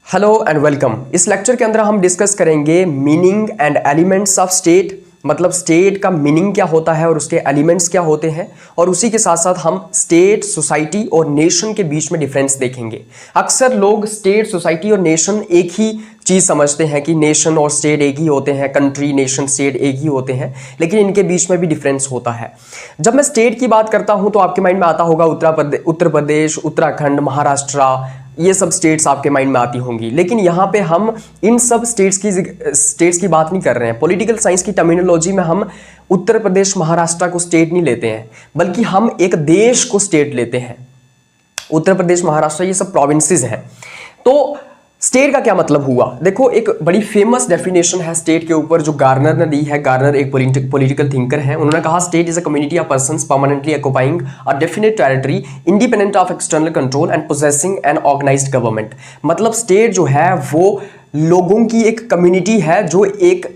Hello and welcome. इस lecture के अंदर हम डिस्कस करेंगे meaning and elements of state, मतलब स्टेट का मीनिंग क्या होता है और उसके एलिमेंट्स क्या होते हैं, और उसी के साथ साथ हम स्टेट, सोसाइटी और नेशन के बीच में डिफरेंस देखेंगे। अक्सर लोग स्टेट, सोसाइटी और नेशन एक ही चीज़ समझते हैं कि नेशन और स्टेट एक ही होते हैं, कंट्री, नेशन, स्टेट एक ही होते हैं, लेकिन इनके बीच में भी डिफरेंस होता है। जब मैं स्टेट की बात करता हूं तो आपके माइंड में आता होगा उत्तर प्रदेश, उत्तराखंड, महाराष्ट्र, ये सब स्टेट्स आपके माइंड में आती होंगी। लेकिन यहाँ पे हम इन सब स्टेट्स की बात नहीं कर रहे हैं। पॉलिटिकल साइंस की टर्मिनोलॉजी में हम उत्तर प्रदेश, महाराष्ट्र को स्टेट नहीं लेते हैं, बल्कि हम एक देश को स्टेट लेते हैं। उत्तर प्रदेश, महाराष्ट्र ये सब प्रोविंसेस हैं। तो स्टेट का क्या मतलब हुआ? देखो, एक बड़ी फेमस डेफिनेशन है स्टेट के ऊपर जो गार्नर ने दी है। गार्नर एक पॉलिटिकल थिंकर है। उन्होंने कहा state is a community of persons permanently occupying a definite territory independent of external control and possessing an organized government. मतलब स्टेट जो है वो लोगों की एक कम्युनिटी है जो एक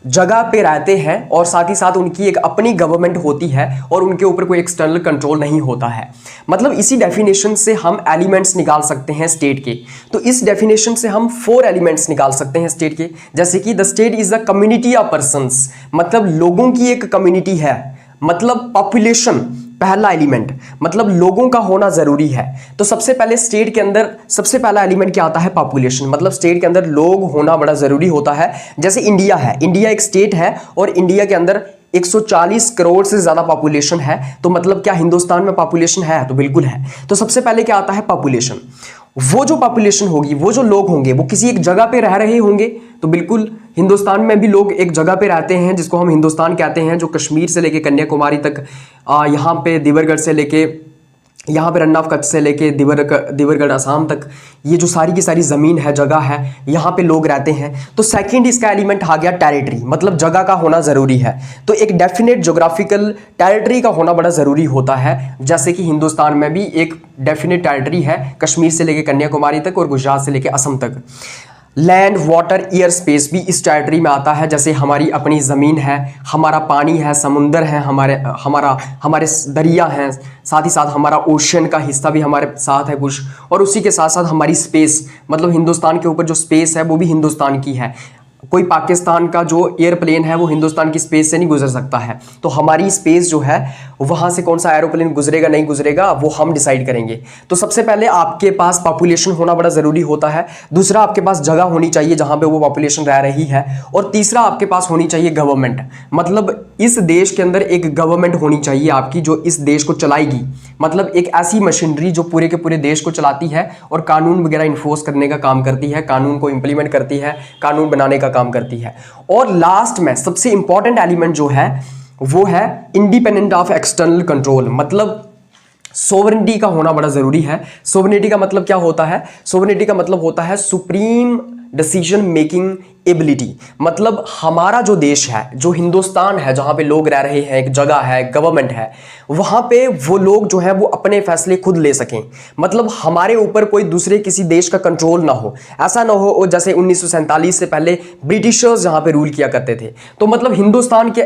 जगह पे रहते हैं और साथ ही साथ उनकी एक अपनी गवर्नमेंट होती है और उनके ऊपर कोई एक्सटर्नल कंट्रोल नहीं होता है। मतलब इसी डेफिनेशन से हम एलिमेंट्स निकाल सकते हैं स्टेट के। तो इस डेफिनेशन से हम 4 एलिमेंट्स निकाल सकते हैं स्टेट के, जैसे कि the state is the community of persons, मतलब लोगों की एक कम्युनिटी है। मतलब पॉपुलेशन पहला एलिमेंट, मतलब लोगों का होना जरूरी है। तो सबसे पहले स्टेट के अंदर सबसे पहला एलिमेंट क्या आता है? पॉपुलेशन। मतलब स्टेट के अंदर लोग होना बड़ा जरूरी होता है। जैसे इंडिया है, इंडिया एक स्टेट है और इंडिया के अंदर 140 करोड़ से ज्यादा पॉपुलेशन है। तो मतलब क्या हिंदुस्तान में पॉपुलेशन है? तो बिल्कुल है। तो सबसे पहले क्या आता है? पॉपुलेशन। वो जो पॉपुलेशन होगी, वो जो लोग होंगे, वो किसी एक जगह पे रह रहे होंगे। तो बिल्कुल हिंदुस्तान में भी लोग एक जगह पे रहते हैं जिसको हम हिंदुस्तान कहते हैं, जो कश्मीर से लेके कन्याकुमारी तक, यहाँ पे दिब्रूगढ़ से लेके, यहाँ पे रन ऑफ कच्छ से लेके दिब्रूगढ़ असम तक, ये जो सारी की सारी ज़मीन है, जगह है, यहाँ पे लोग रहते हैं। तो सेकंड इसका एलिमेंट आ गया टेरिटरी, मतलब जगह का होना ज़रूरी है। तो एक डेफिनेट ज्योग्राफिकल टेरिटरी का होना बड़ा ज़रूरी होता है। जैसे कि हिंदुस्तान में भी एक डेफिनेट टेरिटरी है, कश्मीर से लेके कन्याकुमारी तक और गुजरात से लेके असम तक। लैंड, वाटर, एयर, स्पेस भी इस टेरिटरी में आता है। जैसे हमारी अपनी ज़मीन है, हमारा पानी है, समुंदर है, हमारे दरिया हैं, साथ ही साथ हमारा ओशन का हिस्सा भी हमारे साथ है कुछ, और उसी के साथ साथ हमारी स्पेस, मतलब हिंदुस्तान के ऊपर जो स्पेस है वो भी हिंदुस्तान की है। कोई पाकिस्तान का जो एयरप्लेन है वो हिंदुस्तान की स्पेस से नहीं गुजर सकता है। तो हमारी स्पेस जो है वहाँ से कौन सा एरोप्लेन गुजरेगा नहीं गुजरेगा वो हम डिसाइड करेंगे। तो सबसे पहले आपके पास पॉपुलेशन होना बड़ा ज़रूरी होता है। दूसरा, आपके पास जगह होनी चाहिए जहाँ पे वो पॉपुलेशन रह रही है। और तीसरा, आपके पास होनी चाहिए गवर्नमेंट, मतलब इस देश के अंदर एक गवर्नमेंट होनी चाहिए आपकी जो इस देश को चलाएगी। मतलब एक ऐसी मशीनरी जो पूरे के पूरे देश को चलाती है और कानून वगैरह इन्फोर्स करने का काम करती है, कानून को इम्प्लीमेंट करती है, कानून बनाने का काम करती है। और लास्ट में सबसे इंपॉर्टेंट एलिमेंट जो है वो है इंडिपेंडेंट ऑफ एक्सटर्नल कंट्रोल, मतलब सोवरेनिटी का होना बड़ा जरूरी है। सोवरेनिटी का मतलब क्या होता है? सोवरेनिटी का मतलब होता है सुप्रीम डिसीजन मेकिंग एबिलिटी। मतलब हमारा जो देश है, जो हिंदुस्तान है, जहां पे लोग रह रहे हैं, एक जगह है, गवर्नमेंट है, वहां पे वो लोग जो है वो अपने फैसले खुद ले सकें। मतलब हमारे ऊपर कोई दूसरे किसी देश का कंट्रोल ना हो। ऐसा ना हो जैसे 1947 से पहले ब्रिटिशर्स जहां पे रूल किया करते थे। तो मतलब हिंदुस्तान के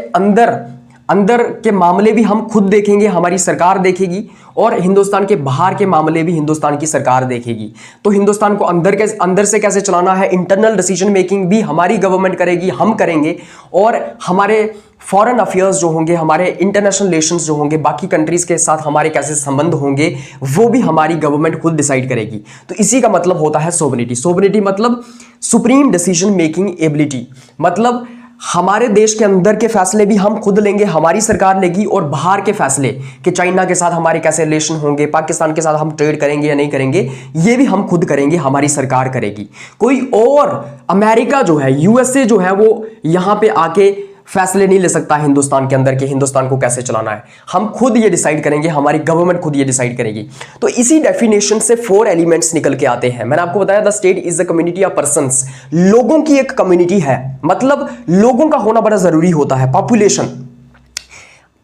अंदर के मामले भी हम खुद देखेंगे, हमारी सरकार देखेगी, और हिंदुस्तान के बाहर के मामले भी हिंदुस्तान की सरकार देखेगी। तो हिंदुस्तान को अंदर से कैसे चलाना है, इंटरनल डिसीजन मेकिंग भी हमारी गवर्नमेंट करेगी, हम करेंगे। और हमारे फॉरेन अफेयर्स जो होंगे, हमारे इंटरनेशनल रिलेशंस जो होंगे, बाकी कंट्रीज के साथ हमारे कैसे संबंध होंगे, वो भी हमारी गवर्नमेंट खुद डिसाइड करेगी। तो इसी का मतलब होता है सोवरेनिटी। सोवरेनिटी मतलब सुप्रीम डिसीजन मेकिंग एबिलिटी, मतलब हमारे देश के अंदर के फैसले भी हम खुद लेंगे, हमारी सरकार लेगी, और बाहर के फैसले कि चाइना के साथ हमारे कैसे रिलेशन होंगे, पाकिस्तान के साथ हम ट्रेड करेंगे या नहीं करेंगे, ये भी हम खुद करेंगे, हमारी सरकार करेगी। कोई और अमेरिका जो है, यूएसए जो है, वो यहां पे आके फैसले नहीं ले सकता हिंदुस्तान के अंदर कि हिंदुस्तान को कैसे चलाना है। हम खुद ये डिसाइड करेंगे, हमारी गवर्नमेंट खुद ये डिसाइड करेगी। तो इसी डेफिनेशन से 4 एलिमेंट्स निकल के आते हैं। मैंने आपको बताया the state is the community of persons, लोगों की एक कम्युनिटी है, मतलब लोगों का होना बड़ा जरूरी होता है। Population,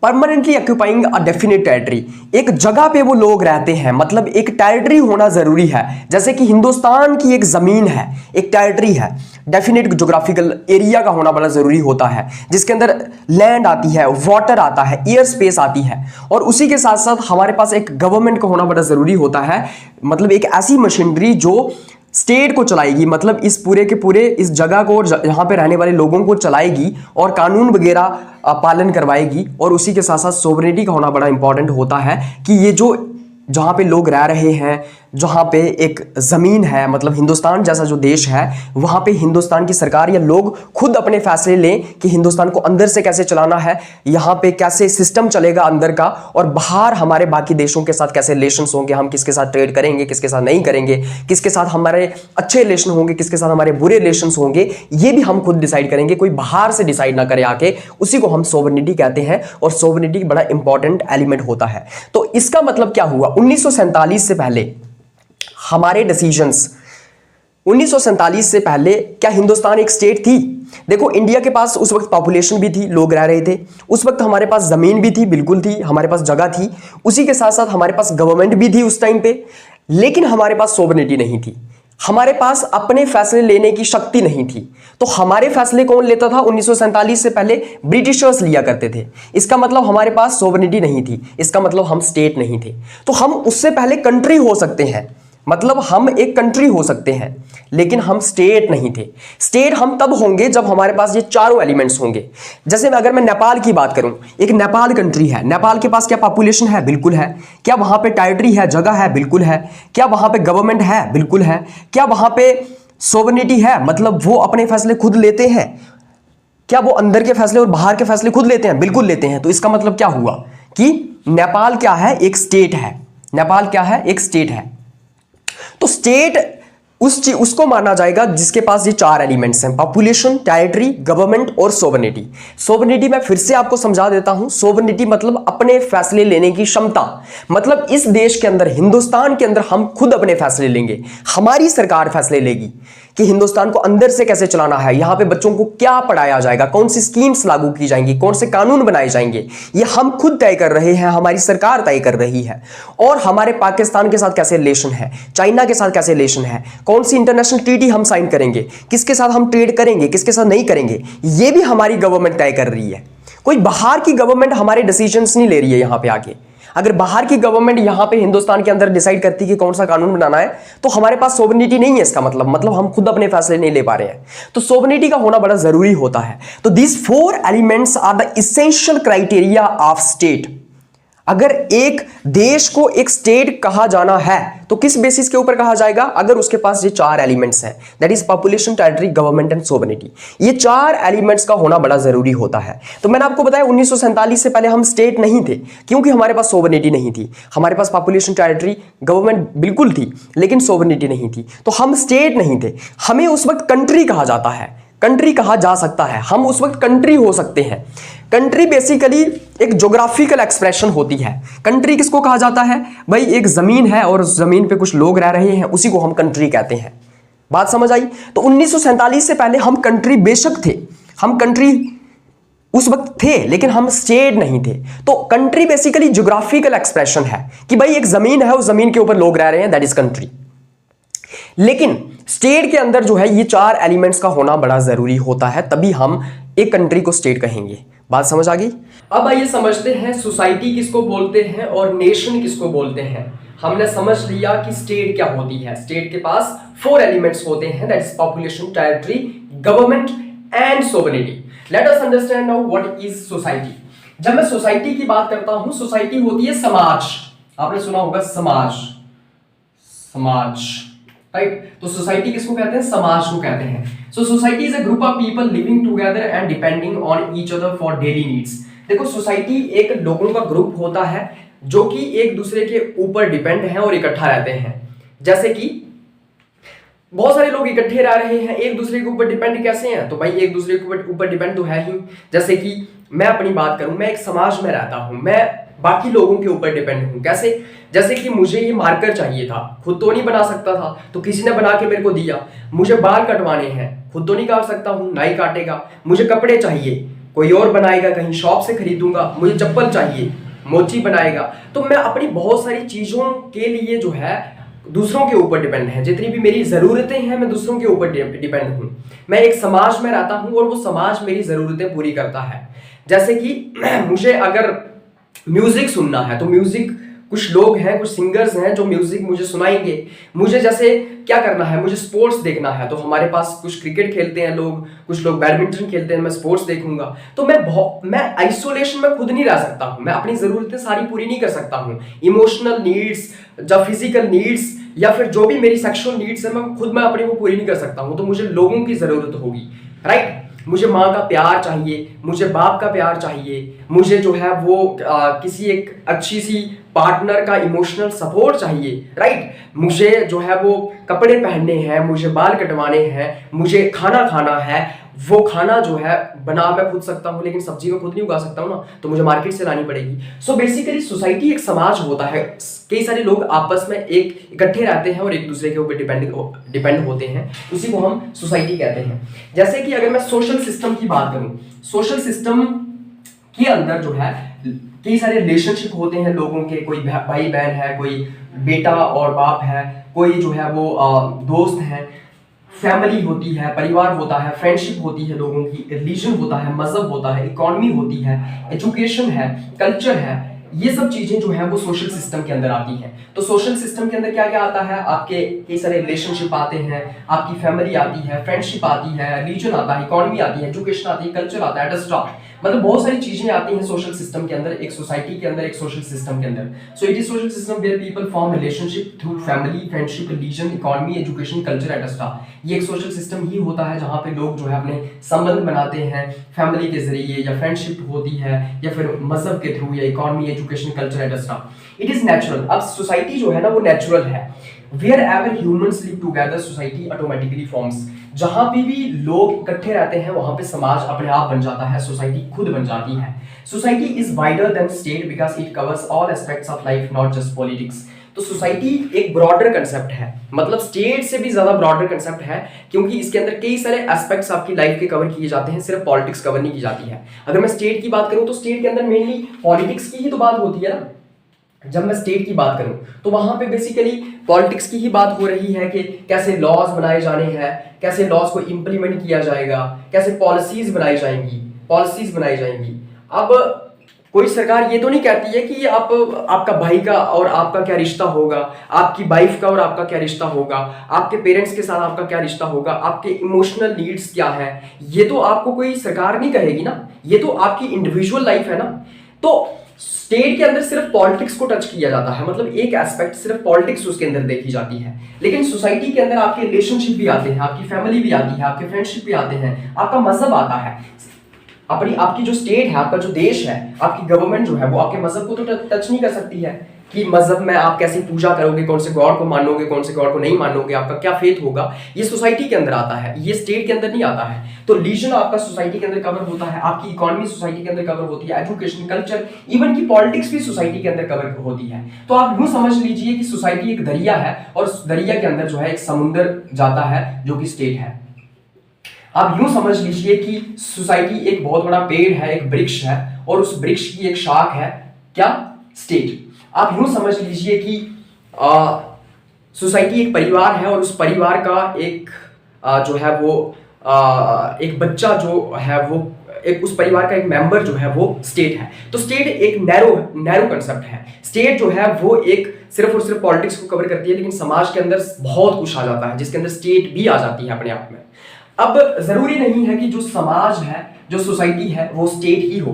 permanently occupying a definite territory, एक जगह पे वो लोग रहते हैं, मतलब एक टेरिटरी होना जरूरी है। जैसे कि हिंदुस्तान की एक जमीन है, एक टेरिटरी है, डेफिनेट ज्योग्राफिकल एरिया का होना बड़ा जरूरी होता है, जिसके अंदर लैंड आती है, वाटर आता है, एयर स्पेस आती है, और उसी के साथ साथ हमारे पास एक गवर्नमेंट का होना बड़ा जरूरी होता है। मतलब एक ऐसी मशीनरी जो स्टेट को चलाएगी, मतलब इस पूरे के पूरे इस जगह को और यहाँ पे रहने वाले लोगों को चलाएगी और कानून वगैरह पालन करवाएगी। और उसी के साथ साथ सोवरेनिटी का होना बड़ा इंपॉर्टेंट होता है कि ये जो जहाँ पे लोग रह रहे हैं, जहाँ पे एक ज़मीन है, मतलब हिंदुस्तान जैसा जो देश है, वहाँ पे हिंदुस्तान की सरकार या लोग खुद अपने फैसले लें कि हिंदुस्तान को अंदर से कैसे चलाना है, यहाँ पे कैसे सिस्टम चलेगा अंदर का, और बाहर हमारे बाकी देशों के साथ कैसे रिलेशंस होंगे, हम किसके साथ ट्रेड करेंगे, किसके साथ नहीं करेंगे, किसके साथ हमारे अच्छे रिलेशन होंगे, किसके साथ हमारे बुरे रिलेशंस होंगे, ये भी हम खुद डिसाइड करेंगे, कोई बाहर से डिसाइड ना करे आके। उसी को हम सोवरेनिटी कहते हैं और सोवरेनिटी बड़ा इंपॉर्टेंट एलिमेंट होता है। तो इसका मतलब क्या हुआ, 1947 से पहले हमारे डिसीजंस, 1947 से पहले क्या हिंदुस्तान एक स्टेट थी? देखो, इंडिया के पास उस वक्त पॉपुलेशन भी थी, लोग रह रहे थे, उस वक्त हमारे पास जमीन भी थी, बिल्कुल थी, हमारे पास जगह थी, उसी के साथ साथ हमारे पास गवर्नमेंट भी थी उस टाइम पे, लेकिन हमारे पास सोवरेनिटी नहीं थी, हमारे पास अपने फैसले लेने की शक्ति नहीं थी। तो हमारे फैसले कौन लेता था? 1947 से पहले ब्रिटिशर्स लिया करते थे। इसका मतलब हमारे पास सोवरेनिटी नहीं थी, इसका मतलब हम स्टेट नहीं थे। तो हम उससे पहले कंट्री हो सकते हैं, मतलब हम एक कंट्री हो सकते हैं, लेकिन हम स्टेट नहीं थे। स्टेट हम तब होंगे जब हमारे पास ये चारों एलिमेंट्स होंगे। जैसे अगर मैं नेपाल की बात करूं, एक नेपाल कंट्री है, नेपाल के पास क्या पॉपुलेशन है? बिल्कुल है। क्या वहां पे टेरिटरी है, जगह है? बिल्कुल है। क्या वहां पे गवर्नमेंट है? बिल्कुल है। क्या वहां पे सोवरेनिटी है, मतलब वो अपने फैसले खुद लेते हैं? क्या वो अंदर के फैसले और बाहर के फैसले खुद लेते हैं? बिल्कुल लेते हैं। तो इसका मतलब क्या हुआ कि नेपाल क्या है? एक स्टेट है। नेपाल क्या है? एक स्टेट है। तो स्टेट उसको माना जाएगा जिसके पास ये चार एलिमेंट्स हैं, पॉपुलेशन, टेरिटरी, गवर्नमेंट और सोवरेनिटी। सोवरेनिटी मैं फिर से आपको समझा देता हूं। सोवरेनिटी मतलब अपने फैसले लेने की क्षमता, मतलब इस देश के अंदर, हिंदुस्तान के अंदर हम खुद अपने फैसले लेंगे। हमारी सरकार फैसले लेगी कि हिंदुस्तान को अंदर से कैसे चलाना है, यहां पे बच्चों को क्या पढ़ाया जाएगा, कौन सी स्कीम्स लागू की जाएंगी, कौन से कानून बनाए जाएंगे, ये हम खुद तय कर रहे हैं, हमारी सरकार तय कर रही है। और हमारे पाकिस्तान के साथ कैसे रिलेशन है, चाइना के साथ कैसे रिलेशन है, कौन सी इंटरनेशनल ट्रीटी हम साइन करेंगे, किसके साथ हम ट्रेड करेंगे, किसके साथ नहीं करेंगे, ये भी हमारी गवर्नमेंट तय कर रही है। कोई बाहर की गवर्नमेंट हमारे डिसीजंस नहीं ले रही है यहां पे आके। अगर बाहर की गवर्नमेंट यहां पे हिंदुस्तान के अंदर डिसाइड करती कि कौन सा कानून बनाना है, तो हमारे पास सोवरेनिटी नहीं है। इसका मतलब हम खुद अपने फैसले नहीं ले पा रहे हैं। तो सोवरेनिटी का होना बड़ा जरूरी होता है। तो these 4 elements are the essential criteria of state. अगर एक देश को एक स्टेट कहा जाना है तो किस बेसिस के ऊपर कहा जाएगा? अगर उसके पास ये 4 एलिमेंट्स हैं, that is population, territory, government and sovereignty. ये 4 एलिमेंट्स का होना बड़ा जरूरी होता है। तो मैंने आपको बताया 1947 से पहले हम स्टेट नहीं थे, क्योंकि हमारे पास सोवरेनिटी नहीं थी। हमारे पास पॉपुलेशन, टेरिटरी, गवर्नमेंट बिल्कुल थी, लेकिन सोवरेनिटी नहीं थी। तो हम स्टेट नहीं थे। हमें उस वक्त कंट्री कहा जाता है, कंट्री कहा जा सकता है, हम उस वक्त कंट्री हो सकते हैं। कंट्री बेसिकली एक ज्योग्राफिकल एक्सप्रेशन होती है। कंट्री किसको कहा जाता है? भाई एक जमीन है और उस जमीन पे कुछ लोग रह रहे हैं, उसी को हम कंट्री कहते हैं। बात समझ आई? तो 1947 से पहले हम कंट्री बेशक थे, हम कंट्री उस वक्त थे, लेकिन हम स्टेट नहीं थे। तो कंट्री बेसिकली ज्योग्राफिकल एक्सप्रेशन है कि भाई एक जमीन है, उस जमीन के ऊपर लोग रह रहे हैं, दैट इज कंट्री। लेकिन स्टेट के अंदर जो है ये 4 एलिमेंट्स का होना बड़ा जरूरी होता है, तभी हम एक कंट्री को स्टेट कहेंगे। बात समझ आ गई? अब आइए समझते हैं सोसाइटी किसको बोलते हैं और नेशन किसको बोलते हैं। हमने समझ लिया कि स्टेट क्या होती है। स्टेट के पास 4 एलिमेंट्स होते हैं, that is population, territory, government and sovereignty. Let us understand now what is society. जब मैं सोसाइटी की बात करता हूं, सोसाइटी होती है समाज। आपने सुना होगा समाज, समाज, राइट? तो सोसाइटी किसको कहते हैं? समाज को कहते हैं। So society is a group of people living together and depending on each other for daily needs. देखो, सोसाइटी एक लोगों का ग्रुप होता है जो कि एक दूसरे के ऊपर डिपेंड हैं और इकट्ठा रहते हैं। जैसे कि बहुत सारे लोग इकट्ठे रह रहे हैं, एक दूसरे के ऊपर डिपेंड कैसे हैं? तो भाई एक दूसरे के ऊपर डिपेंड तो है ही। जैसे कि मैं अपनी बात करूं, मैं एक समाज में रहता हूं, मैं बाकी लोगों के ऊपर डिपेंड हूं। कैसे? जैसे कि मुझे ये मार्कर चाहिए था, खुद तो नहीं बना सकता था, तो किसी ने बना के मेरे को दिया। मुझे बाल कटवाने हैं, खुद तो नहीं काट सकता हूं, ना ही काटेगा। मुझे कपड़े चाहिए, कोई और बनाएगा, कहीं शॉप से खरीदूंगा। मुझे चप्पल चाहिए, मोची बनाएगा। तो मैं अपनी बहुत सारी चीजों के लिए जो है दूसरों के ऊपर डिपेंड है। जितनी भी मेरी जरूरतें हैं, मैं दूसरों के ऊपर डिपेंड हूं। मैं एक समाज में रहता हूं और वो समाज मेरी जरूरतें पूरी करता है। जैसे कि मुझे अगर म्यूजिक सुनना है, तो म्यूजिक कुछ लोग हैं, कुछ सिंगर्स हैं जो म्यूजिक मुझे सुनाएंगे। मुझे जैसे क्या करना है, मुझे स्पोर्ट्स देखना है, तो हमारे पास कुछ क्रिकेट खेलते हैं लोग, कुछ लोग बैडमिंटन खेलते हैं, मैं स्पोर्ट्स देखूंगा। तो मैं आइसोलेशन में खुद नहीं रह सकता हूँ, मैं अपनी जरूरतें सारी पूरी नहीं कर सकता हूँ। इमोशनल नीड्स या फिजिकल नीड्स या फिर जो भी मेरी सेक्सुअल नीड्स है, मैं खुद अपनी वो पूरी नहीं कर सकता हूँ। तो मुझे लोगों की जरूरत होगी, राइट। मुझे माँ का प्यार चाहिए, मुझे बाप का प्यार चाहिए, मुझे जो है वो किसी एक अच्छी सी पार्टनर का इमोशनल सपोर्ट चाहिए, राइट। मुझे जो है वो कपड़े पहनने हैं, मुझे बाल कटवाने हैं, मुझे खाना खाना है। वो खाना जो है बना मैं खुद सकता हूँ, लेकिन सब्जी में खुद नहीं उगा सकता हूँ ना, तो मुझे मार्केट से लानी पड़ेगी। सो बेसिकली सोसाइटी एक समाज होता है, कई सारे लोग आपस में एक इकट्ठे रहते हैं और एक दूसरे के ऊपर डिपेंड होते हैं, उसी को हम सोसाइटी कहते हैं। जैसे कि अगर मैं सोशल सिस्टम की बात करूं, सोशल सिस्टम के अंदर जो है कई सारे रिलेशनशिप होते हैं लोगों के, कोई भाई बहन है, कोई बेटा और बाप है, कोई जो है वो दोस्त है, फैमिली होती है, परिवार होता है, फ्रेंडशिप होती है लोगों की, रिलीजन होता है, मजहब होता है, इकोनॉमी होती है, एजुकेशन है, कल्चर है। ये सब चीजें जो है वो सोशल सिस्टम के अंदर आती हैं। तो सोशल सिस्टम के अंदर क्या क्या आता है, आपके कई सारे रिलेशनशिप आते हैं, आपकी फैमिली आती है, फ्रेंडशिप आती है, रिलीजन आता है, इकोनॉमी आती है, एजुकेशन आती है, कल्चर आता है, एटसेट्रा। मतलब बहुत सारी चीजें आती हैं सोशल सिस्टम के अंदर, एक सोसाइटी के अंदर, एक सोशल सिस्टम के अंदर। So it is social system where people form relationship through family, friendship, religion, economy, education, culture etcetera. ये एक सोशल सिस्टम ही होता है जहां पे लोग जो है अपने संबंध बनाते हैं फैमिली के जरिए, या फ्रेंडशिप होती है, या फिर मजहब के थ्रू, या economy, education, culture etcetera. It is natural. अब सोसाइटी जो है ना वो नेचुरल है। Wherever humans live together, society automatically forms। जहां पे भी लोग इकट्ठे रहते हैं वहां पे समाज अपने आप बन जाता है, सोसाइटी खुद बन जाती है। Society is wider than state because it covers all aspects of life, not just politics. तो सोसाइटी एक ब्रॉडर कंसेप्ट है, मतलब स्टेट से भी ज्यादा ब्रॉडर कंसेप्ट है, क्योंकि इसके अंदर कई सारे एस्पेक्ट्स आपकी लाइफ के कवर किए जाते हैं, सिर्फ पॉलिटिक्स कवर नहीं की जाती है। अगर मैं स्टेट की बात करूं तो स्टेट के अंदर मेनली पॉलिटिक्स की ही तो बात होती है ना। जब मैं स्टेट की बात करूं तो वहां पे बेसिकली पॉलिटिक्स की ही बात हो रही है कि कैसे लॉज बनाए जाने हैं, कैसे लॉज को इंप्लीमेंट किया जाएगा, कैसे पॉलिसीज बनाई जाएंगी। अब कोई सरकार ये तो नहीं कहती है कि आपका भाई का और आपका क्या रिश्ता होगा, आपकी वाइफ का और आपका क्या रिश्ता होगा, आपके पेरेंट्स के साथ आपका क्या रिश्ता होगा, आपके इमोशनल नीड्स क्या है। ये तो आपको कोई सरकार नहीं कहेगी ना, ये तो आपकी इंडिविजुअल लाइफ है ना। तो स्टेट के अंदर सिर्फ पॉलिटिक्स को टच किया जाता है, मतलब एक एस्पेक्ट सिर्फ पॉलिटिक्स उसके अंदर देखी जाती है। लेकिन सोसाइटी के अंदर आपके रिलेशनशिप भी आते हैं, आपकी फैमिली भी आती है, आपके फ्रेंडशिप भी आते हैं, आपका मजहब आता है, आपकी जो स्टेट है, आपका जो देश है, आपकी गवर्नमेंट जो है वो आपके मजहब को तो टच नहीं कर सकती है कि मजहब में आप कैसे पूजा करोगे, कौन से गॉड को मानोगे, कौन से गॉड को नहीं मानोगे, आपका क्या फेथ होगा। ये सोसाइटी के अंदर आता है, ये स्टेट के अंदर नहीं आता है। तो रिलीजन आपका सोसाइटी के अंदर कवर होता है, आपकी इकोनॉमी सोसाइटी के अंदर कवर होती है, एजुकेशन, कल्चर, इवन की पॉलिटिक्स भी सोसाइटी के अंदर कवर होती है। तो आप यूं समझ लीजिए कि सोसाइटी एक दरिया है और उस दरिया के अंदर जो है एक समुद्र जाता है जो कि स्टेट है। आप यूं समझ लीजिए कि सोसाइटी एक बहुत बड़ा पेड़ है, एक वृक्ष है, और उस वृक्ष की एक शाख है क्या, स्टेट। आप यूं समझ लीजिए कि सोसाइटी एक परिवार है और उस परिवार का एक जो है वो एक बच्चा जो है वो एक उस परिवार का एक मेंबर जो है वो स्टेट है। तो स्टेट एक नैरो कंसेप्ट है। स्टेट जो है वो एक सिर्फ और सिर्फ पॉलिटिक्स को कवर करती है, लेकिन समाज के अंदर बहुत कुछ आ जाता है जिसके अंदर स्टेट भी आ जाती है अपने आप में। अब जरूरी नहीं है कि जो समाज है, जो सोसाइटी है, वो स्टेट ही हो,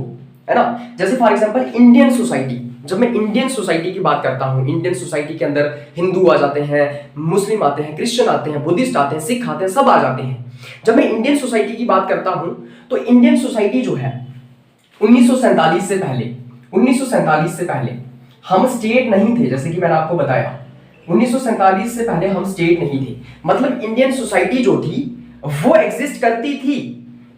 है ना। जैसे फॉर एग्जांपल इंडियन सोसाइटी, जब मैं इंडियन सोसाइटी की बात करता हूं, इंडियन सोसाइटी के अंदर हिंदू आ जाते हैं, मुस्लिम आते हैं, क्रिश्चियन आते हैं, बुद्धिस्ट आते हैं, सिख आते हैं, सब आ जाते हैं। जब मैं इंडियन सोसाइटी की बात करता हूं तो इंडियन सोसाइटी जो है 1947 से पहले हम स्टेट नहीं थे। जैसे कि मैंने आपको बताया 1947 से पहले हम स्टेट नहीं थे, मतलब इंडियन सोसाइटी जो थी वो एग्जिस्ट करती थी,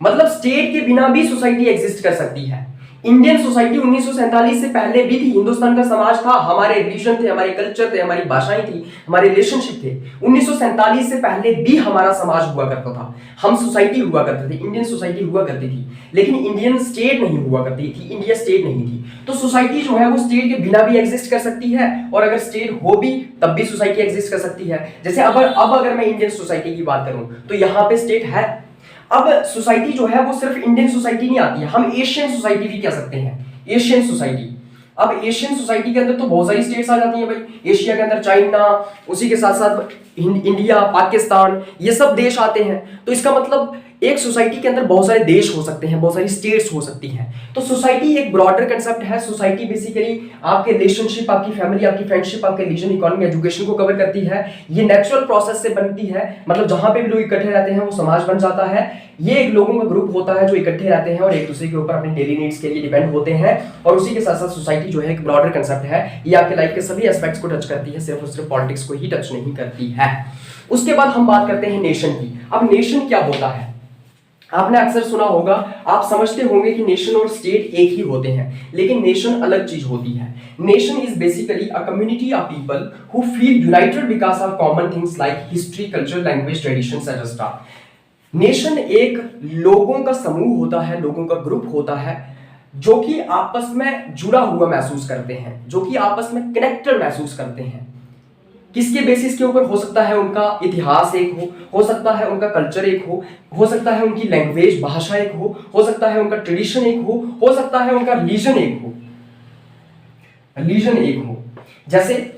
मतलब स्टेट के बिना भी सोसाइटी एग्जिस्ट कर सकती है। इंडियन सोसाइटी 1947 से पहले भी थी, हिंदुस्तान का समाज था, हमारे रिलीजन थे, हमारे कल्चर थे, हमारी भाषाएं थी, हमारे रिलेशनशिप थे। 1947 से पहले भी हमारा समाज हुआ करता था, हम सोसाइटी हुआ करते थे, इंडियन सोसाइटी हुआ करती थी, लेकिन इंडियन स्टेट नहीं हुआ करती थी, इंडिया स्टेट नहीं थी। तो सोसाइटी जो है वो स्टेट के बिना भी एग्जिस्ट कर सकती है, और अगर स्टेट हो भी तब भी सोसाइटी एग्जिस्ट कर सकती है। जैसे अब अगर मैं इंडियन सोसाइटी की बात करूं तो यहाँ पे स्टेट है। अब सोसाइटी जो है वो सिर्फ इंडियन सोसाइटी नहीं आती है, हम एशियन सोसाइटी भी कह सकते हैं, एशियन सोसाइटी। अब एशियन सोसाइटी के अंदर तो बहुत सारी स्टेट्स आ जाती हैं भाई, एशिया के अंदर चाइना, उसी के साथ साथ इंडिया, पाकिस्तान, ये सब देश आते हैं। तो इसका मतलब एक सोसाइटी के अंदर बहुत सारे देश हो सकते हैं, बहुत सारी स्टेट्स हो सकती हैं। तो सोसाइटी एक ब्रॉडर कंसेप्ट है। सोसाइटी बेसिकली आपके रिलेशनशिप, आपकी फैमिली, आपकी फ्रेंडशिप, आपके रिलीजन, इकोनॉमी, एजुकेशन को कवर करती है। ये नेचुरल प्रोसेस से बनती है, मतलब जहां पे भी लोग इकट्ठे रहते हैं वो समाज बन जाता है। ये एक लोगों का ग्रुप होता है जो इकट्ठे रहते हैं और एक दूसरे के ऊपर अपनी डेली नीड्स के लिए डिपेंड होते हैं। और उसी के साथ साथ सोसाइटी जो है एक ब्रॉडर कंसेप्ट है, ये आपके लाइफ के सभी एस्पेक्ट्स को टच करती है, सिर्फ और सिर्फ पॉलिटिक्स को ही टच नहीं करती है। उसके बाद हम बात करते हैं नेशन की। अब नेशन क्या होता है? आपने अक्सर सुना होगा, आप समझते होंगे कि नेशन और स्टेट एक ही होते हैं, लेकिन नेशन अलग चीज होती है। Nation is basically a community of people who feel United because of common things like history, culture, language, traditions etcetera. Nation एक लोगों का समूह होता है, लोगों का ग्रुप होता है जो कि आपस में जुड़ा हुआ महसूस करते हैं, जो कि आपस में कनेक्टेड महसूस करते हैं। किसके बेसिस के ऊपर? हो सकता है उनका इतिहास एक हो सकता है उनका कल्चर एक हो सकता है उनकी लैंग्वेज, भाषा एक हो सकता है उनका ट्रेडिशन एक हो सकता है उनका रिलीजन एक हो। जैसे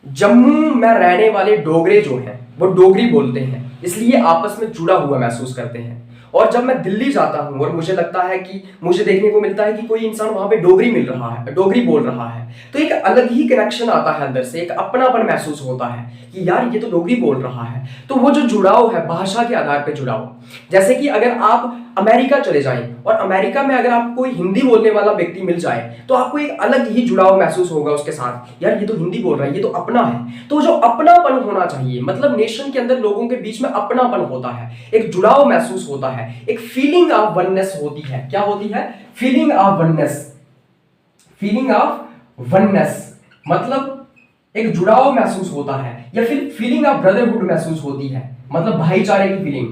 जम्मू में रहने वाले डोगरे जो हैं वो डोगरी बोलते हैं, इसलिए आपस में जुड़ा हुआ महसूस करते हैं। और जब मैं दिल्ली जाता हूं और मुझे लगता है कि मुझे देखने को मिलता है कि कोई इंसान वहां पे डोगरी मिल रहा है, डोगरी बोल रहा है, तो एक अलग ही कनेक्शन आता है अंदर से, एक अपनापन महसूस होता है कि यार ये तो डोगरी बोल रहा है। तो वो जो जुड़ाव है, भाषा के आधार पर जुड़ाव। जैसे कि अगर आप अमेरिका चले जाएं और अमेरिका में अगर आपको कोई हिंदी बोलने वाला व्यक्ति मिल जाए तो आपको एक अलग ही जुड़ाव महसूस होगा उसके साथ, यार ये तो हिंदी बोल रहा है, ये तो अपना है। तो जो अपनापन होना चाहिए, मतलब नेशन के अंदर लोगों के बीच में अपनापन होता है, एक जुड़ाव महसूस होता है, एक फीलिंग ऑफ वननेस होती है। क्या होती है? Feeling of oneness. Feeling of oneness मतलब एक जुड़ाव महसूस होता है, या फिर फीलिंग ऑफ ब्रदरहुड महसूस होती है, मतलब भाईचारे की फीलिंग।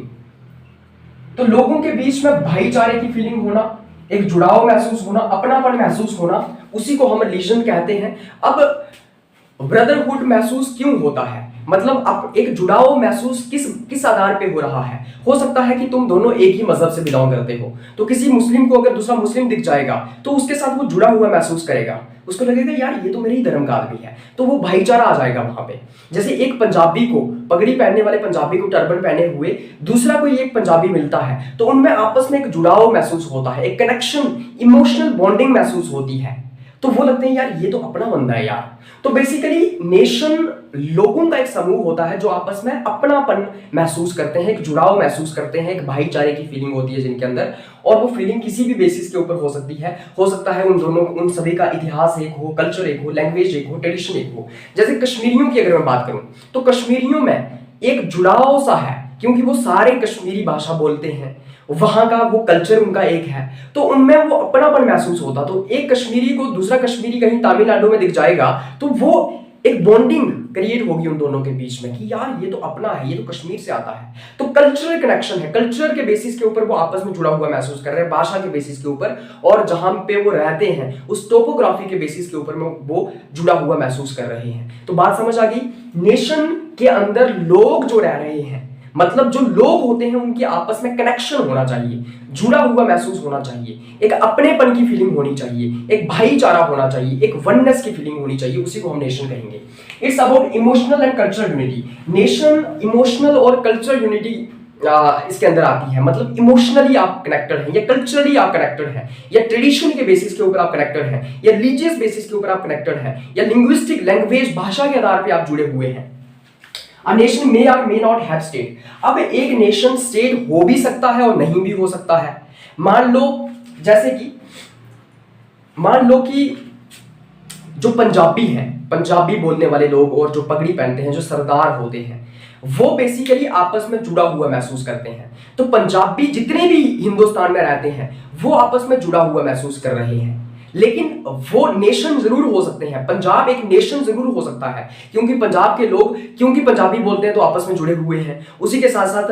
तो लोगों के बीच में भाईचारे की फीलिंग होना, एक जुड़ाव महसूस होना, अपनापन महसूस होना, उसी को हम रिलीजन कहते हैं। अब ब्रदरहुड महसूस क्यों होता है? मतलब अब एक जुड़ाव महसूस किस आधार पे हो रहा है? हो सकता है कि तुम दोनों एक ही मजहब से बिलोंग करते हो, तो किसी मुस्लिम को अगर दूसरा मुस्लिम दिख जाएगा तो उसके साथ वो जुड़ा हुआ महसूस करेगा, उसको लगेगा यार ये तो मेरे ही धर्म का आदमी है, तो वो भाईचारा आ जाएगा वहां पे। जैसे एक पंजाबी को, पगड़ी पहनने वाले पंजाबी को टर्बन पहने हुए दूसरा कोई एक पंजाबी मिलता है तो उनमें आपस में एक जुड़ाव महसूस होता है, एक कनेक्शन, इमोशनल बॉन्डिंग महसूस होती है। तो वो लगते हैं यार ये तो अपना बंदा है यार। तो बेसिकली नेशन लोगों का एक समूह होता है जो आपस में अपनापन महसूस करते हैं, एक जुड़ाव महसूस करते हैं, एक भाईचारे की फीलिंग होती है जिनके अंदर। और वो फीलिंग किसी भी बेसिस के ऊपर हो सकती है, हो सकता है उन सभी का इतिहास एक हो, कल्चर एक हो, लैंग्वेज एक हो, ट्रेडिशन एक हो। जैसे कश्मीरियों की अगर मैं बात करूं तो कश्मीरियों में एक जुड़ाव सा है, क्योंकि वो सारे कश्मीरी भाषा बोलते हैं, वहां का वो कल्चर उनका एक है, तो उनमें वो अपनापन महसूस होता। तो एक कश्मीरी को दूसरा कश्मीरी कहीं तमिलनाडु में दिख जाएगा तो वो एक बॉन्डिंग क्रिएट होगी उन दोनों के बीच में कि यार ये तो अपना है, ये तो कश्मीर से आता है। तो कल्चरल कनेक्शन है, कल्चर के बेसिस के ऊपर वो आपस में जुड़ा हुआ महसूस कर रहे हैं, भाषा के बेसिस के ऊपर, और जहां पे वो रहते हैं उस टोपोग्राफी के बेसिस के ऊपर में वो जुड़ा हुआ महसूस कर रहे हैं। तो बात समझ आ गई? नेशन के अंदर लोग जो रह रहे हैं, मतलब जो लोग होते हैं उनके आपस में कनेक्शन होना चाहिए, जुड़ा हुआ महसूस होना चाहिए, एक अपनेपन की फीलिंग होनी चाहिए, एक भाईचारा होना चाहिए, एक वननेस की फीलिंग होनी चाहिए, उसी को हम नेशन कहेंगे। It's about emotional and cultural unity. Nation emotional और कल्चरल यूनिटी इसके अंदर आती है, मतलब इमोशनली आप कनेक्टेड हैं, या कल्चरली आप कनेक्टेड हैं, या ट्रेडिशन के बेसिस के ऊपर आप कनेक्टेड हैं, या रिलीजियस बेसिस के ऊपर आप कनेक्टेड हैं, या लिंग्विस्टिक, लैंग्वेज, भाषा के आधार पर आप जुड़े हुए हैं। A nation may or may not have state। अब एक नेशन स्टेट हो भी सकता है और नहीं भी हो सकता है। मान लो कि जो पंजाबी हैं, पंजाबी बोलने वाले लोग और जो पगड़ी पहनते हैं, जो सरदार होते हैं, वो बेसिकली आपस में जुड़ा हुआ महसूस करते हैं। तो पंजाबी जितने भी हिंदुस्तान में रहते हैं वो आपस में जुड़ा हुआ महसूस कर रहे हैं, लेकिन वो नेशन जरूर हो सकते हैं। पंजाब एक नेशन जरूर हो सकता है, क्योंकि पंजाब के लोग क्योंकि पंजाबी बोलते हैं तो आपस में जुड़े हुए हैं, उसी के साथ साथ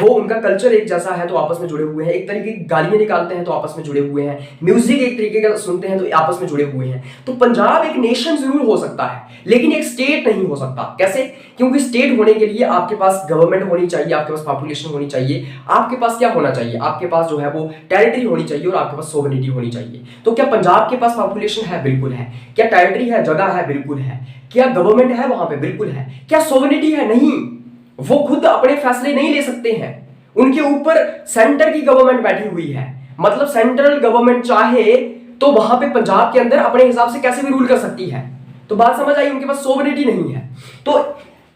वो उनका कल्चर एक जैसा है तो आपस में जुड़े हुए हैं, एक तरीके की गालियां निकालते हैं तो आपस में जुड़े हुए हैं, म्यूजिक एक तरीके का सुनते हैं तो आपस में जुड़े हुए हैं। तो पंजाब एक नेशन जरूर हो सकता है, लेकिन एक स्टेट नहीं हो सकता। कैसे? क्योंकि स्टेट होने के लिए आपके पास गवर्नमेंट होनी चाहिए, आपके पास पॉपुलेशन होनी चाहिए, आपके पास क्या होना चाहिए, आपके पास जो है वो टेरिटरी होनी चाहिए और आपके पास सोवरेनिटी होनी चाहिए। तो क्या पंजाब आपके पास पॉपुलेशन है? बिल्कुल है। क्या टेरिटरी है, जगह है? बिल्कुल है। क्या गवर्नमेंट है वहां पे? बिल्कुल है। क्या सोवरेनिटी है? नहीं, वो खुद अपने फैसले नहीं ले सकते हैं, उनके ऊपर सेंटर की गवर्नमेंट बैठी हुई है। मतलब सेंट्रल गवर्नमेंट चाहे तो वहां पे पंजाब के अंदर अपने हिसाब से कैसे भी रूल कर सकती है। तो बात समझ आई, उनके पास सोवरेनिटी नहीं है। तो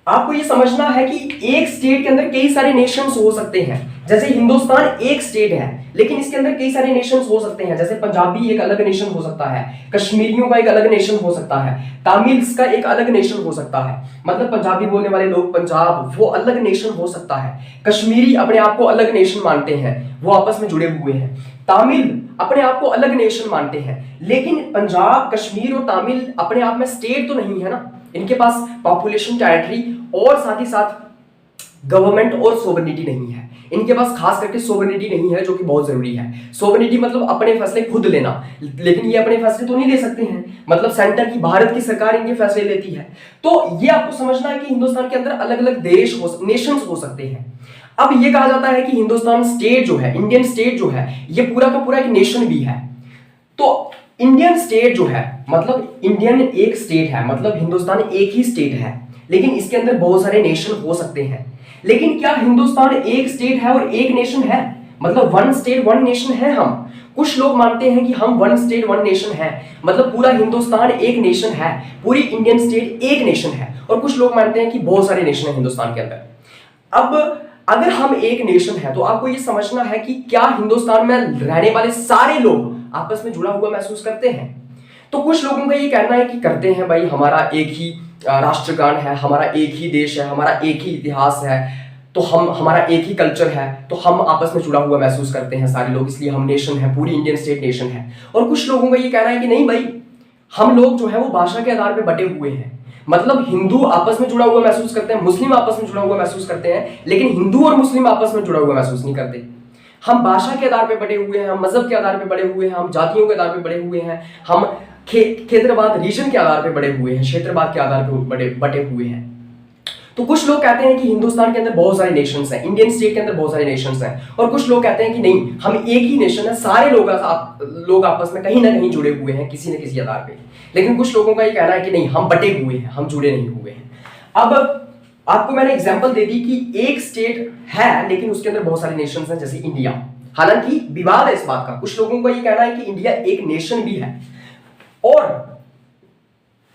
आपको ये समझना है कि एक स्टेट के अंदर कई सारे नेशंस हो सकते हैं। जैसे हिंदुस्तान एक स्टेट है, लेकिन इसके अंदर कई सारे नेशंस हो सकते हैं। जैसे पंजाबी एक अलग नेशन हो सकता है, कश्मीरियों का एक अलग नेशन हो सकता है, तामिल्स का एक अलग नेशन हो सकता है। मतलब पंजाबी बोलने वाले लोग पंजाब, वो अलग नेशन हो सकता है। कश्मीरी अपने आप को अलग नेशन मानते हैं, वो आपस में जुड़े हुए हैं। तामिल अपने आप को अलग नेशन मानते हैं, लेकिन पंजाब, कश्मीर और तामिल अपने आप में स्टेट तो नहीं है ना। इनके पास पॉपुलेशन, टेरिटरी और साथ ही साथ गवर्नमेंट और सोवरेनिटी नहीं है। इनके पास खास करके सोवरेनिटी नहीं है, जो कि बहुत जरूरी है। सोवरेनिटी मतलब अपने फैसले खुद लेना, लेकिन ये अपने फैसले तो नहीं ले सकते हैं। मतलब सेंटर की, भारत की सरकार इनके फैसले लेती है। तो ये आपको समझना है कि हिंदुस्तान के अंदर अलग अलग देश नेशंस हो सकते हैं। अब ये कहा जाता है कि हिंदुस्तान स्टेट जो है, इंडियन स्टेट जो है, ये पूरा का पूरा एक नेशन भी है। तो इंडियन स्टेट जो है, मतलब इंडियन एक स्टेट है, मतलब हिंदुस्तान एक ही स्टेट है, लेकिन इसके अंदर बहुत सारे नेशन हो सकते हैं। लेकिन क्या हिंदुस्तान एक स्टेट है और एक नेशन है? मतलब वन स्टेट वन नेशन है हम? कुछ लोग मानते हैं कि हम वन स्टेट वन नेशन है, मतलब पूरा हिंदुस्तान एक नेशन है, पूरी इंडियन स्टेट एक नेशन है। और कुछ लोग मानते हैं कि बहुत सारे नेशन है हिंदुस्तान के अंदर। अब अगर हम एक नेशन है, तो आपको ये समझना है कि क्या हिंदुस्तान में रहने वाले सारे लोग आपस में जुड़ा हुआ महसूस करते हैं? तो कुछ लोगों का ये कहना है कि करते हैं भाई, हमारा एक ही राष्ट्रगान है, हमारा एक ही देश है, हमारा एक ही इतिहास है, तो हमारा एक ही कल्चर है, तो हम आपस में जुड़ा हुआ महसूस करते हैं सारे लोग, इसलिए हम नेशन है, पूरी इंडियन स्टेट नेशन है। और कुछ लोगों का ये कहना है कि नहीं भाई, हम लोग जो है वो भाषा के आधार पर बटे हुए हैं। मतलब हिंदू आपस में जुड़ा हुआ महसूस करते हैं, मुस्लिम आपस में जुड़ा हुआ महसूस करते हैं, लेकिन हिंदू और मुस्लिम आपस में जुड़ा हुआ महसूस नहीं करते। हम भाषा के आधार पर बटे हुए हैं, हम मजहब के आधार पर बड़े हुए हैं, हम जातियों के आधार पर बड़े हुए हैं, हम क्षेत्रवाद, रीजन के आधार पर बड़े हुए हैं, क्षेत्रवाद के आधार पर बटे हुए हैं। तो कुछ लोग कहते हैं कि हिंदुस्तान के अंदर बहुत सारे नेशंस हैं, इंडियन स्टेट के अंदर बहुत सारे नेशंस हैं, और कुछ लोग कहते हैं कि नहीं, हम एक ही नेशन है, सारे लोग आपस में कहीं ना कहीं जुड़े हुए हैं किसी न किसी आधार पे। लेकिन कुछ लोगों का ये कहना है कि नहीं, हम बटे हुए हैं, हम जुड़े नहीं हुए हैं। अब आपको मैंने एग्जांपल दे दी कि एक स्टेट है लेकिन उसके अंदर बहुत सारे नेशंस हैं, जैसे इंडिया। हालांकि विवाद है इस बात का, कुछ लोगों का ये कहना है कि इंडिया एक नेशन भी है, और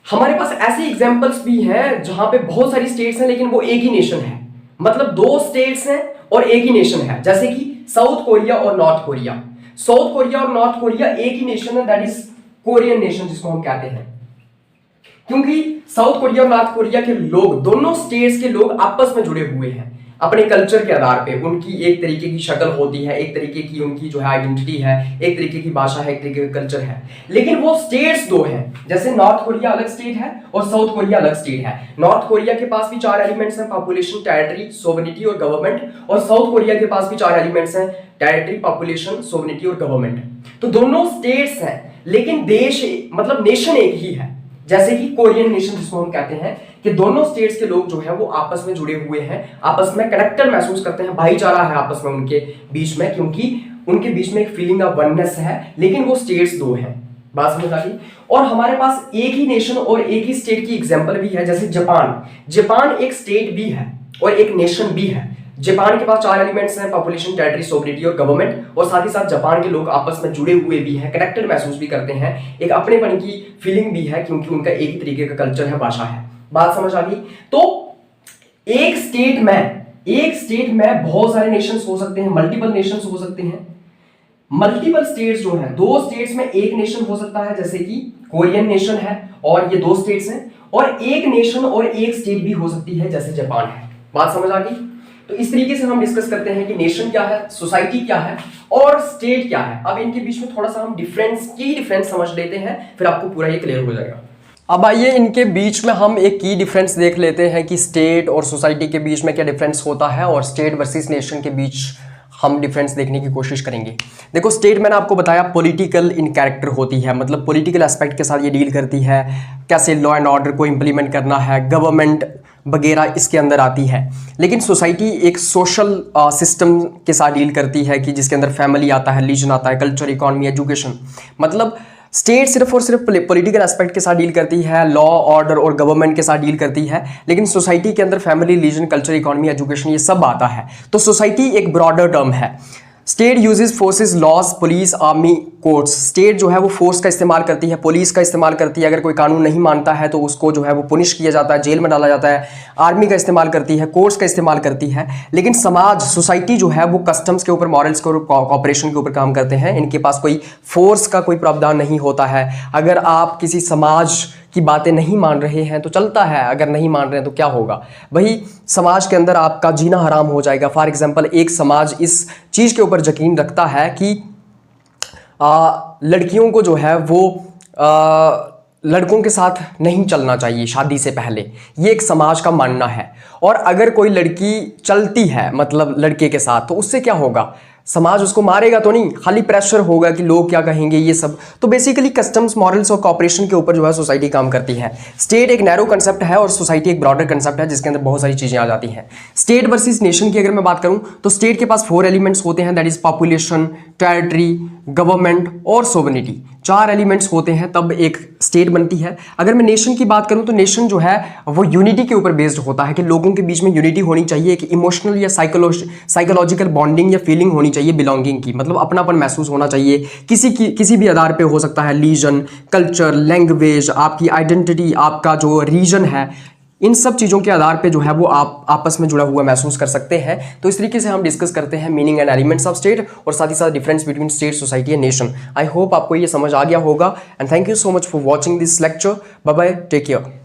हमारे पास ऐसे एग्जांपल्स भी हैं जहां पे बहुत सारी स्टेट्स हैं लेकिन वो एक ही नेशन है। मतलब दो स्टेट्स हैं और एक ही नेशन है, जैसे कि साउथ कोरिया और नॉर्थ कोरिया। साउथ कोरिया और नॉर्थ कोरिया एक ही नेशन है, दैट इज कोरियन नेशन जिसको हम कहते हैं। क्योंकि साउथ कोरिया और नॉर्थ कोरिया के लोग, दोनों स्टेट्स के लोग आपस में जुड़े हुए हैं अपने कल्चर के आधार पे। उनकी एक तरीके की शक्ल होती है, एक तरीके की उनकी जो है आइडेंटिटी है, एक तरीके की भाषा है, एक तरीके का कल्चर है, लेकिन वो स्टेट्स दो हैं। जैसे नॉर्थ कोरिया अलग स्टेट है और साउथ कोरिया अलग स्टेट है। नॉर्थ कोरिया के पास भी 4 एलिमेंट्स हैं, पॉपुलेशन, टेरिटरी, सोवरेनिटी और गवर्नमेंट, और साउथ कोरिया के पास भी 4 एलिमेंट्स हैं, टेरिटरी, पॉपुलेशन, सोवरेनिटी और गवर्नमेंट। तो दोनों स्टेट्स हैं लेकिन देश, मतलब नेशन एक ही है। जैसे कि कोरियन नेशन जिसको हम कहते हैं, कि दोनों स्टेट्स के लोग जो हैं वो आपस में जुड़े हुए हैं, आपस में कनेक्टेड महसूस करते हैं, भाईचारा है आपस में उनके बीच में, क्योंकि उनके बीच में एक फीलिंग ऑफ वननेस है, लेकिन वो स्टेट्स दो हैं। बात समझ आ गई? और हमारे पास एक ही नेशन और एक ही स्टेट की एग्जांपल भी है, जैसे जापान। जापान एक स्टेट भी है और एक नेशन भी है। जापान के पास 4 एलिमेंट्स हैं, पॉपुलेशन, टेरिटरी, सोवरेनिटी और गवर्नमेंट, और साथ ही साथ जापान के लोग आपस में जुड़े हुए भी हैं, कनेक्टेड महसूस भी करते हैं, एक अपनेपन की फीलिंग भी है, क्योंकि उनका एक ही तरीके का कल्चर है, भाषा है। बात समझ आ गई? तो एक स्टेट में बहुत सारे नेशंस हो सकते हैं, मल्टीपल नेशंस हो सकते हैं। मल्टीपल स्टेट्स जो हैं, 2 स्टेट्स में एक नेशन हो सकता है, जैसे कि कोरियन नेशन है और ये 2 स्टेट्स हैं, और एक नेशन और एक स्टेट भी हो सकती है, जैसे जापान है। बात समझ आ गई? तो इस तरीके से हम डिस्कस करते हैं कि नेशन क्या है, सोसाइटी क्या है और स्टेट क्या है। अब इनके बीच में थोड़ा सा हम डिफरेंस समझ लेते हैं, फिर आपको पूरा ये क्लियर हो जाएगा। अब आइए इनके बीच में हम एक की डिफरेंस देख लेते हैं कि स्टेट और सोसाइटी के बीच में क्या डिफरेंस होता है, और स्टेट वर्सेस नेशन के बीच हम डिफरेंस देखने की कोशिश करेंगे। देखो, स्टेट मैंने आपको बताया पॉलिटिकल इन कैरेक्टर होती है, मतलब पॉलिटिकल एस्पेक्ट के साथ ये डील करती है, कैसे लॉ एंड ऑर्डर को इम्प्लीमेंट करना है, गवर्नमेंट वगैरह इसके अंदर आती है। लेकिन सोसाइटी एक सोशल सिस्टम के साथ डील करती है, कि जिसके अंदर फैमिली आता है, रिलीजन आता है, कल्चर, इकोनॉमी, एजुकेशन, मतलब स्टेट सिर्फ और सिर्फ पॉलिटिकल एस्पेक्ट के साथ डील करती है, लॉ ऑर्डर और गवर्नमेंट के साथ डील करती है, लेकिन सोसाइटी के अंदर family, religion, culture, economy, education ये सब आता है। तो सोसाइटी एक ब्रॉडर टर्म है। State uses forces, laws, police, army, courts. State जो है वो फोर्स का इस्तेमाल करती है, पुलिस का इस्तेमाल करती है, अगर कोई कानून नहीं मानता है तो उसको जो है वो पुनिश किया जाता है, जेल में डाला जाता है। आर्मी का इस्तेमाल करती है, कोर्ट्स का इस्तेमाल करती है। लेकिन समाज, सोसाइटी जो है वो कस्टम्स के ऊपर, मॉरल्स के ऊपर, कॉपरेशन के ऊपर काम करते हैं। इनके पास कोई फोर्स का कोई प्रावधान नहीं होता है। अगर आप किसी समाज की बातें नहीं मान रहे हैं तो चलता है, अगर नहीं मान रहे हैं तो क्या होगा, वही समाज के अंदर आपका जीना हराम हो जाएगा। फॉर एग्जांपल, एक समाज इस चीज़ के ऊपर यकीन रखता है कि लड़कियों को जो है वो लड़कों के साथ नहीं चलना चाहिए शादी से पहले, ये एक समाज का मानना है। और अगर कोई लड़की चलती है मतलब लड़के के साथ, तो उससे क्या होगा, समाज उसको मारेगा तो नहीं, खाली प्रेशर होगा कि लोग क्या कहेंगे, ये सब। तो बेसिकली कस्टम्स, मॉरल्स और कॉपरेशन के ऊपर जो है सोसाइटी काम करती है। स्टेट एक नैरो कंसेप्ट है और सोसाइटी एक ब्रॉडर कंसेप्ट है, जिसके अंदर बहुत सारी चीज़ें आ जाती हैं। स्टेट वर्सेस नेशन की अगर मैं बात करूं तो स्टेट के पास 4 एलिमेंट्स होते हैं, that is population, territory, government और सोवरेनिटी। 4 एलिमेंट्स होते हैं तब एक स्टेट बनती है। अगर मैं नेशन की बात करूं तो नेशन जो है वो यूनिटी के ऊपर बेस्ड होता है कि लोगों के बीच में यूनिटी होनी चाहिए, एक इमोशनल या साइकोलॉजिकल बॉन्डिंग या फीलिंग होनी चाहिए बिलोंगिंग की, मतलब अपनापन महसूस होना चाहिए। किसी भी आधार पे हो सकता है, रीजन, कल्चर, लैंग्वेज, आपकी आइडेंटिटी, आपका जो रीजन है, इन सब चीज़ों के आधार पे जो है वो आप आपस में जुड़ा हुआ महसूस कर सकते हैं। तो इस तरीके से हम डिस्कस करते हैं meaning and elements of state और साथ ही साथ difference between state, society and nation. I hope आपको ये समझ आ गया होगा and thank you so much for watching this lecture. Bye bye, take care.